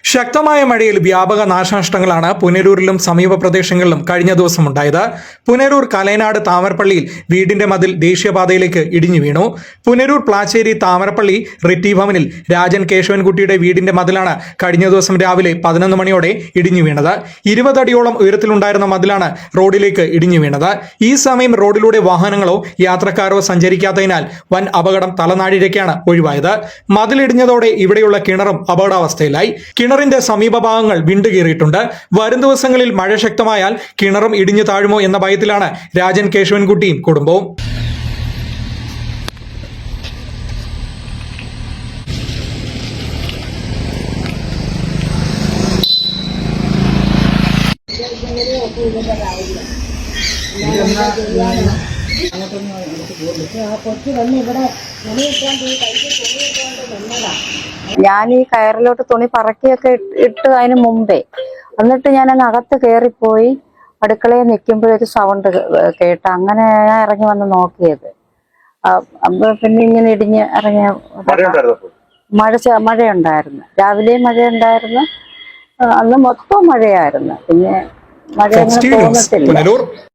ശക്തമായ മഴയിൽ വ്യാപക നാശനഷ്ടങ്ങളാണ് പുനലൂരിലും സമീപ പ്രദേശങ്ങളിലും കഴിഞ്ഞ ദിവസം ഉണ്ടായത്. പുനലൂർ കലയനാട് താമരപ്പള്ളിയിൽ വീടിന്റെ മതിൽ ദേശീയപാതയിലേക്ക് ഇടിഞ്ഞു വീണു. പുനലൂർ പ്ലാച്ചേരി താമരപ്പള്ളി റിറ്റി ഭവനിൽ രാജൻ കേശവൻകുട്ടിയുടെ വീടിന്റെ മതിലാണ് കഴിഞ്ഞ ദിവസം രാവിലെ 11 മണിയോടെ ഇടിഞ്ഞു വീണത്. 20 അടിയോളം ഉയരത്തിലുണ്ടായിരുന്ന മതിലാണ് റോഡിലേക്ക് ഇടിഞ്ഞു വീണത്. ഈ സമയം റോഡിലൂടെ വാഹനങ്ങളോ യാത്രക്കാരോ സഞ്ചരിക്കാത്തതിനാൽ വൻ അപകടം തലനാഴിഴയ്ക്കാണ് ഒഴിവായത്. മതിലിടിഞ്ഞതോടെ ഇവിടെയുള്ള കിണറും അപകടാവസ്ഥയിലായി. കിണറിന്റെ സമീപഭാഗങ്ങൾ വിണ്ടുകീറിയിട്ടുണ്ട്. വരും ദിവസങ്ങളിൽ മഴ ശക്തമായാൽ കിണറും ഇടിഞ്ഞു താഴുമോ എന്ന ഭയത്തിലാണ് രാജൻ കേശവൻകുട്ടിയും കുടുംബവും. ഞാൻ ഈ കയറിലോട്ട് തുണി പറക്കിയൊക്കെ ഇട്ട് അതിന് മുമ്പേ എന്നിട്ട് ഞാൻ അങ്ങ് അകത്ത് കയറിപ്പോയി അടുക്കളയിൽ നിൽക്കുമ്പോഴൊരു സൗണ്ട് കേട്ട് അങ്ങനെ ഞാൻ ഇറങ്ങി വന്ന് നോക്കിയത്. അപ്പൊ പിന്നെ ഇങ്ങനെ ഇടിഞ്ഞ് ഇറങ്ങിയ മഴയുണ്ടായിരുന്നു. രാവിലെ മഴയുണ്ടായിരുന്നു, അന്ന് മൊത്തം മഴയായിരുന്നു. പിന്നെ മഴ അങ്ങനെ തോന്നത്തില്ല.